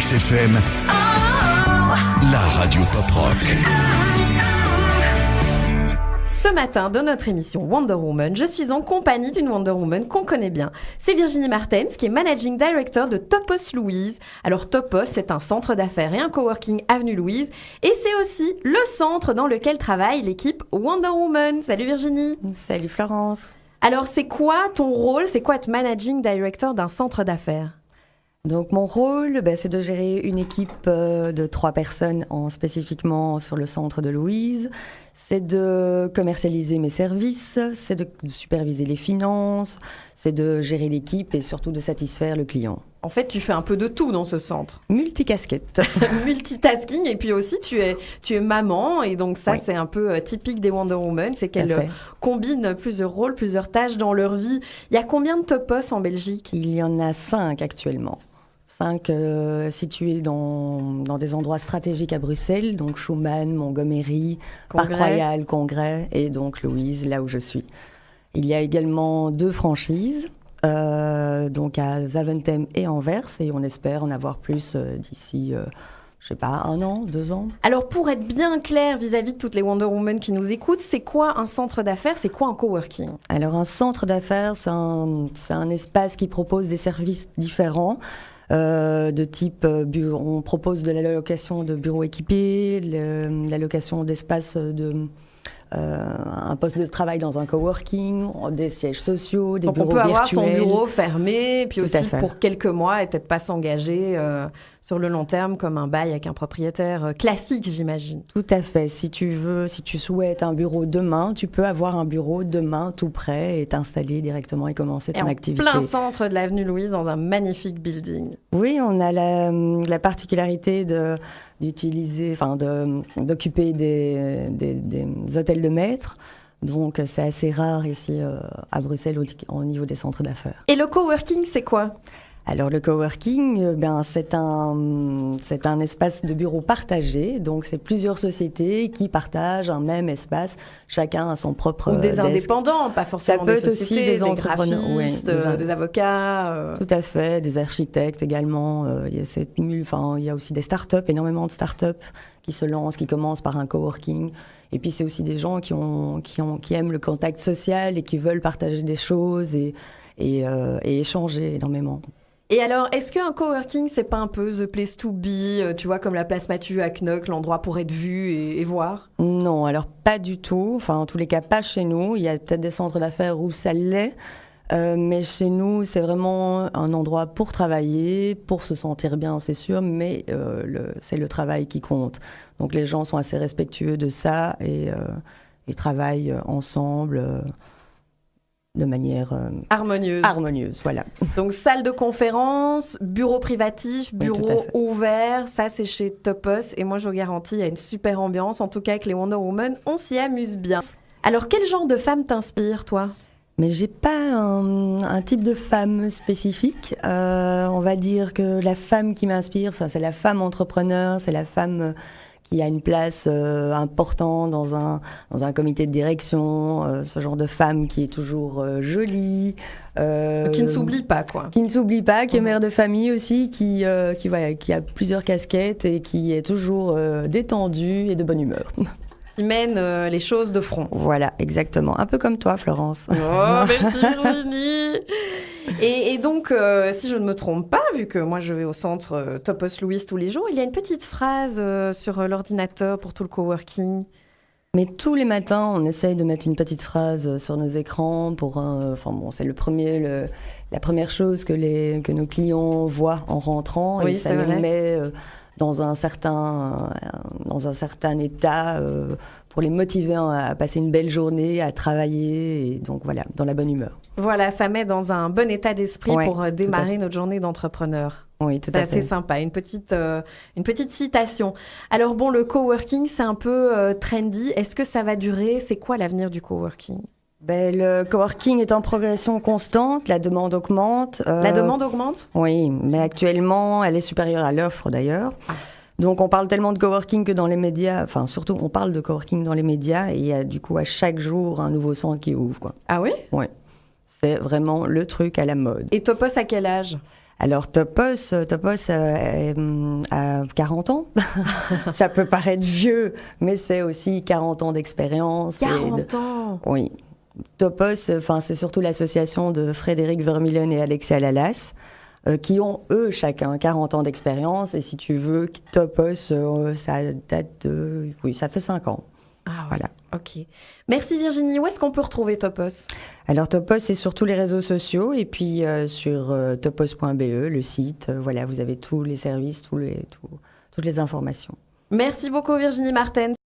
Onyx FM, la radio pop rock. Ce matin, dans notre émission Wonder Woman, je suis en compagnie d'une Wonder Woman qu'on connaît bien. C'est Virginie Martens, qui est Managing Director de Topos Louise. Alors Topos, c'est un centre d'affaires et un coworking Avenue Louise. Et c'est aussi le centre dans lequel travaille l'équipe Wonder Woman. Salut Virginie. Salut Florence. Alors c'est quoi ton rôle? C'est quoi être Managing Director d'un centre d'affaires? Donc mon rôle, c'est de gérer une équipe de 3 personnes spécifiquement sur le centre de Louise. C'est de commercialiser mes services, c'est de superviser les finances, c'est de gérer l'équipe et surtout de satisfaire le client. En fait, tu fais un peu de tout dans ce centre. Multicasquette. Multitasking, et puis aussi tu es maman, et donc ça, Oui. C'est un peu typique des Wonder Woman, c'est qu'elles combinent plusieurs rôles, plusieurs tâches dans leur vie. Il y a combien de Topos en Belgique? Il y en a 5 actuellement. 5 situés dans des endroits stratégiques à Bruxelles, donc Schumann, Montgomery, Parc Royal, Congrès et donc Louise, là où je suis. Il y a également 2 franchises, donc à Zaventem et Anvers, et on espère en avoir plus d'ici, 1 an, 2 ans. Alors pour être bien clair vis-à-vis de toutes les Wonder Woman qui nous écoutent, c'est quoi un centre d'affaires, c'est quoi un coworking? Alors un centre d'affaires, c'est un espace qui propose des services différents. De type on propose de la location de bureaux équipés, la location d'espaces un poste de travail dans un coworking, des sièges sociaux, des bureaux virtuels. Donc on peut avoir son bureau fermé, puis Tout aussi à fait. pour quelques mois et peut-être pas s'engager sur le long terme comme un bail avec un propriétaire classique, j'imagine. Tout à fait. Si tu souhaites un bureau demain, tu peux avoir un bureau demain tout prêt et t'installer directement et commencer ton activité. En plein centre de l'avenue Louise, dans un magnifique building. Oui, on a la particularité d'occuper des hôtels de maître. Donc, c'est assez rare ici à Bruxelles au niveau des centres d'affaires. Et le coworking, c'est quoi ? Alors, le coworking, c'est un espace de bureau partagé. Donc, c'est plusieurs sociétés qui partagent un même espace. Chacun a son propre Ou des desk. indépendants, pas forcément des sociétés, aussi des entrepreneurs, graphistes, des avocats. Tout à fait, des architectes également. Il y a aussi des startups, énormément de startups qui se lancent, qui commencent par un coworking. Et puis, c'est aussi des gens qui aiment le contact social et qui veulent partager des choses et échanger énormément. Et alors, est-ce qu'un coworking, c'est pas un peu the place to be, tu vois, comme la place Mathieu à Knock, l'endroit pour être vu et voir? Non, alors pas du tout. Enfin, en tous les cas, pas chez nous. Il y a peut-être des centres d'affaires où ça l'est. Mais chez nous, c'est vraiment un endroit pour travailler, pour se sentir bien, c'est sûr, mais c'est le travail qui compte. Donc les gens sont assez respectueux de ça et travaillent ensemble de manière harmonieuse, voilà. Donc salle de conférence, bureau privatif, bureau ouvert, ça c'est chez Topos, et moi je vous garantis, il y a une super ambiance, en tout cas avec les Wonder Woman, on s'y amuse bien. Alors quel genre de femme t'inspire, toi ? Mais j'ai pas un type de femme spécifique. On va dire que la femme qui m'inspire, c'est la femme entrepreneur, c'est la femme qui a une place importante dans un comité de direction, ce genre de femme qui est toujours jolie. Qui ne s'oublie pas, quoi. Qui ne s'oublie pas, qui est mère de famille aussi, qui a plusieurs casquettes et qui est toujours détendue et de bonne humeur. Qui mène les choses de front. Voilà, exactement. Un peu comme toi, Florence. Oh, merci Virginie. Et donc, si je ne me trompe pas, vu que moi je vais au centre Topos Louise tous les jours, il y a une petite phrase sur l'ordinateur pour tout le coworking. Mais tous les matins, on essaye de mettre une petite phrase sur nos écrans c'est la première chose que nos clients voient en rentrant, oui, et ça les met dans un certain état pour les motiver à passer une belle journée, à travailler, et donc voilà, dans la bonne humeur. Voilà, ça met dans un bon état d'esprit pour démarrer notre journée d'entrepreneur. Oui, tout à fait. C'est assez sympa, une petite citation. Alors bon, le coworking, c'est un peu trendy. Est-ce que ça va durer ? C'est quoi l'avenir du coworking ? Le coworking est en progression constante, la demande augmente. La demande augmente ? Oui, mais actuellement, elle est supérieure à l'offre d'ailleurs. Donc on parle tellement de coworking que dans les médias, enfin surtout on parle de coworking dans les médias, et il y a du coup à chaque jour un nouveau centre qui ouvre, quoi. Ah oui ? Oui, c'est vraiment le truc à la mode. Et Topos à quel âge ? Alors Topos a 40 ans. Ça peut paraître vieux, mais c'est aussi 40 ans d'expérience. 40 ans. Oui. Topos, c'est surtout l'association de Frédéric Vermeulen et Alexia Lalas, qui ont, eux, chacun 40 ans d'expérience. Et si tu veux, Topos, ça date de... Oui, ça fait 5 ans. Ah ouais. Voilà. Ok. Merci Virginie. Où est-ce qu'on peut retrouver Topos? Alors Topos, c'est sur tous les réseaux sociaux et puis sur topos.be, le site. Voilà, vous avez tous les services, toutes les informations. Merci beaucoup Virginie Martens.